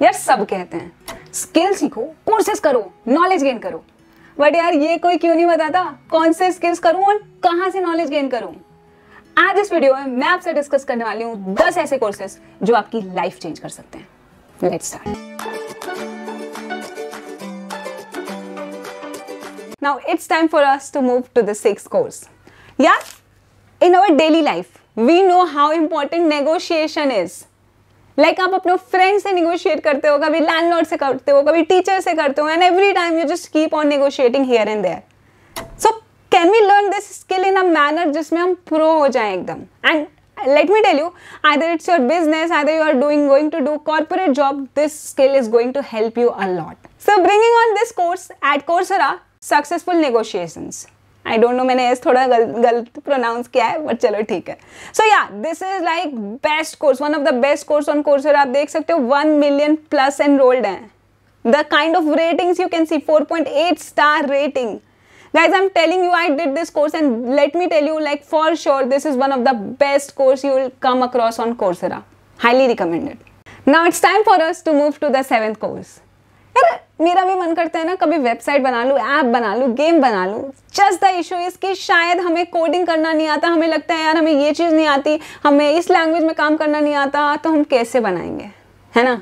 यार सब कहते हैं स्किल सीखो, कोर्सेज करो, नॉलेज गेन करो, बट यार ये कोई क्यों नहीं बताता कौन से स्किल्स करूं और कहां से नॉलेज गेन करूं। आज इस वीडियो में मैं आपसे डिस्कस करने वाली हूं 10 ऐसे कोर्सेज जो आपकी लाइफ चेंज कर सकते हैं। Let's start. Now it's time for us to move to the 6th course. Yeah, in our daily life, we know how important negotiation is. Like आप अपने फ्रेंड से negotiate करते हो, कभी लैंडलॉर्ड से करते हो, कभी टीचर से करते हो, and every time you just keep on negotiating here and there. So can we learn this skill in a manner जिसमें हम pro हो जाएं एकदम? And let me tell you, either it's your business, either you are going to do corporate job, this skill is going to help you a lot. So bringing on this course at Coursera, successful negotiations. I don't know, मैंने इस थोड़ा गलत pronounce किया है, but चलो ठीक है। सो या this is like best course, one of the best course on Coursera. आप देख सकते हो 1 मिलियन प्लस एनरोल्ड हैं। The kind of ratings you can see 4.8 star rating. Guys, I'm telling you, I did this course and let me tell you, like for sure, this is one of the best course you will come across on Coursera. Highly recommended. Now it's time for us to move to the 7th course. यार मेरा भी मन करता है ना, कभी website बना लूँ, ऐप बना लूँ, गेम बना लूँ। जस्ट द इशू इज कि शायद हमें कोडिंग करना नहीं आता, हमें लगता है यार हमें ये चीज़ नहीं आती, हमें इस लैंग्वेज में काम करना नहीं आता, तो हम कैसे बनाएंगे, है ना।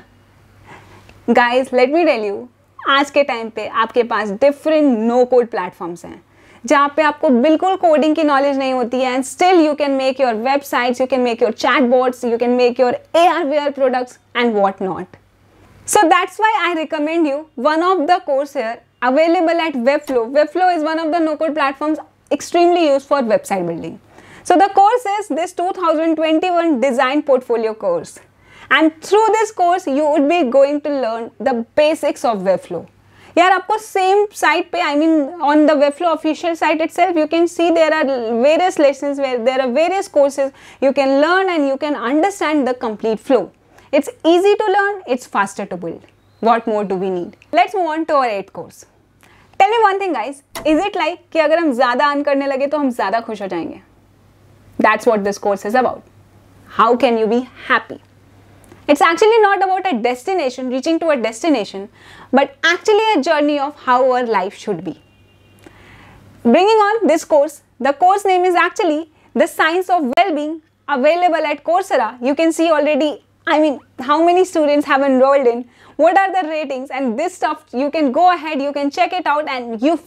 Guys let me tell you, आज के टाइम पे आपके पास डिफरेंट नो कोड प्लेटफॉर्म्स हैं जहाँ पे आपको बिल्कुल कोडिंग की नॉलेज नहीं होती है, and still you can make your websites, you can make your chatbots, you can make your AR/VR products and what not. So that's why I recommend you one of the course here available at Webflow. Webflow is one of the no-code platforms extremely used for website building. So the course is this 2021 design portfolio course. And through this course, you would be going to learn the basics of Webflow. यार आपको same site पे, I mean on the Webflow official site itself, you can see there are various lessons where there are various courses you can learn and you can understand the complete flow. It's easy to learn, it's faster to build. What more do we need? Let's move on to our 8th course. Tell me one thing guys, is it like कि अगर हम ज़्यादा earn करने लगे तो हम ज़्यादा खुश हो जाएंगे? That's what this course is about. How can you be happy? It's actually not about a destination, reaching to a destination, but actually a journey of how our life should be. Bringing on this course, the course name is actually The Science of Well-Being, available at Coursera. You can see already, I mean, how many students have enrolled in, what are the ratings, and this stuff you can go ahead, you can check it out, and you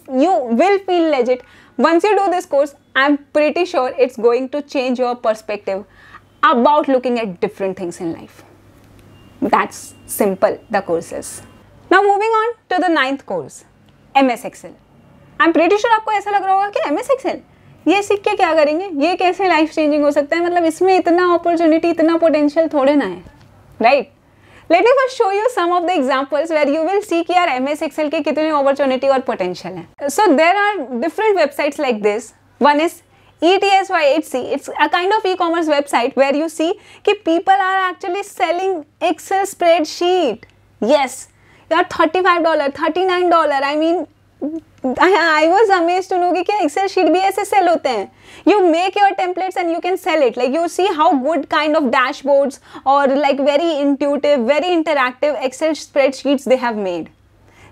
will feel legit. Once you do this course, I'm pretty sure it's going to change your perspective about looking at different things in life. That's simple, the courses. Now moving on to the 9th course, MS Excel. I'm pretty sure आपको ऐसा लग रहा होगा कि MS Excel ये सीख के क्या करेंगे, ये कैसे लाइफ चेंजिंग हो सकता है, मतलब इसमें इतना अपॉर्चुनिटी, इतना पोटेंशियल थोड़े ना है, right. Let me first show you some of the examples where you will see कि यार MS Excel के कितने अपॉर्चुनिटी और पोटेंशियल है। So there are different websites like this. One is ETSYHC. It's a kind of e-commerce website where you see कि people are actually selling Excel spreadsheet. Yes, यार $35, $39. I mean, I was amazed to know कि क्या Excel sheet भी ऐसे sell होते हैं. You make your templates and you can sell it. Like you see how good kind of dashboards or like very intuitive, very interactive Excel spreadsheets they have made.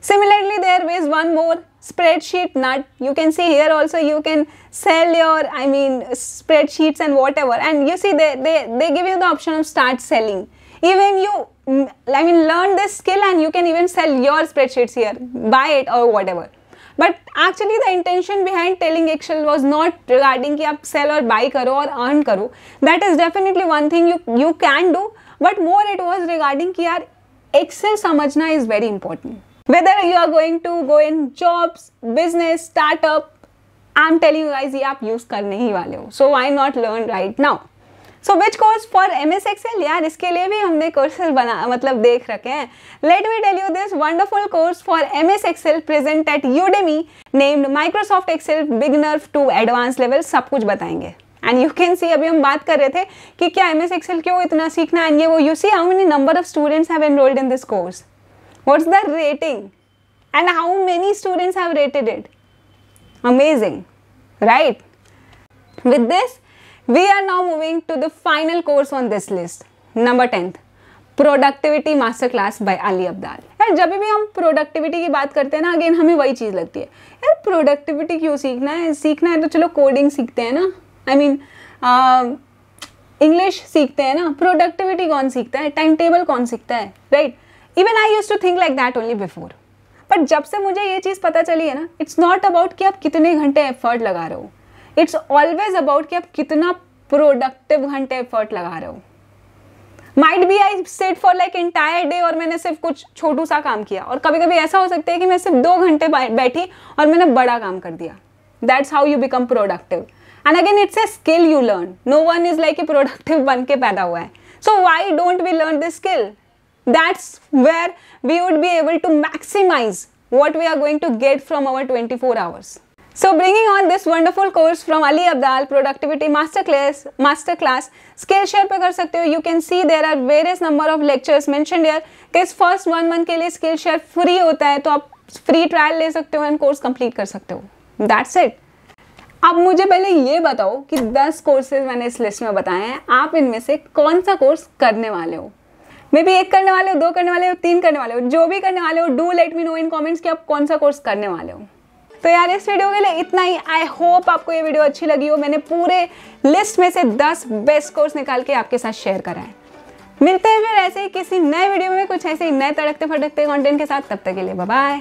Similarly, there is one more spreadsheet nut. You can see here also you can sell your, I mean, spreadsheets and whatever. And you see they give you the option of start selling. Even you, I mean, learn this skill and you can even sell your spreadsheets here, buy it or whatever. But actually the intention behind telling Excel was not regarding कि आप sell और buy करो और earn करो. That is definitely one thing you can do, but more it was regarding कि यार Excel समझना is very important. Whether you are going to go in jobs, business, startup, I'm telling you guys ये आप use करने ही वाले हो. So why not learn right now? So which course for MS Excel? यार इसके लिए भी हमने courses मतलब देख रखे हैं. Let me tell you this wonderful course for MS Excel present at Udemy named Microsoft Excel Beginner to Advanced Level. सब कुछ बताएंगे. And you can see अभी हम बात कर रहे थे कि क्या MS Excel क्यों इतना सीखना है, and ये वो you see how many number of students have enrolled in this course. What's the rating? And how many students have rated it? Amazing, right? With this, we are now moving to the final course on this list, number 10th, productivity master class by Ali Abdaal. यार जब भी हम productivity की बात करते हैं ना, again हमें वही चीज़ लगती है, यार प्रोडक्टिविटी क्यों सीखना है तो चलो कोडिंग सीखते हैं ना, आई मीन इंग्लिश सीखते हैं ना, प्रोडक्टिविटी कौन सीखता है, टाइम टेबल कौन सीखता है, right? Even I used to think like that only before, but जब से मुझे ये चीज़ पता चली है ना, इट्स नॉट अबाउट कि आप कितने घंटे एफर्ट लगा रहे हो, इट्स ऑलवेज अबाउट कि आप कितना प्रोडक्टिव घंटे एफर्ट लगा रहे हो। Might be I sat for like entire day और मैंने सिर्फ कुछ छोटू सा काम किया, और कभी कभी ऐसा हो सकता है कि मैं सिर्फ 2 घंटे बैठी और मैंने बड़ा काम कर दिया। That's how you become productive, and again it's a skill you learn. No one is like a productive बन के पैदा हुआ है, so why don't we learn this skill? That's where we would be able to maximize what we are going to get from our 24 hours. So bringing on this wonderful course from Ali Abdal, Productivity Masterclass, Skillshare पे कर सकते हो. You can see there are various number of lectures mentioned here. कि इस first 1 month के लिए Skillshare free होता है, तो आप free trial ले सकते हो and course complete कर सकते हो. That's it. अब मुझे पहले ये बताओ कि 10 कोर्सेज मैंने इस लिस्ट में बताए हैं, आप इनमें से कौन सा कोर्स करने वाले हो? मे बी 1 करने वाले हो, 2 करने वाले हो, 3 करने वाले हो, जो भी करने वाले हो, do let me know in comments कि आप कौन सा कोर्स करने वाले हो। तो यार इस वीडियो के लिए इतना ही। आई होप आपको ये वीडियो अच्छी लगी हो। मैंने पूरे लिस्ट में से 10 बेस्ट कोर्स निकाल के आपके साथ शेयर करा है। मिलते हैं फिर ऐसे ही किसी नए वीडियो में कुछ ऐसे ही नए तड़कते फटकते कंटेंट के साथ। तब तक के लिए बाय बाय।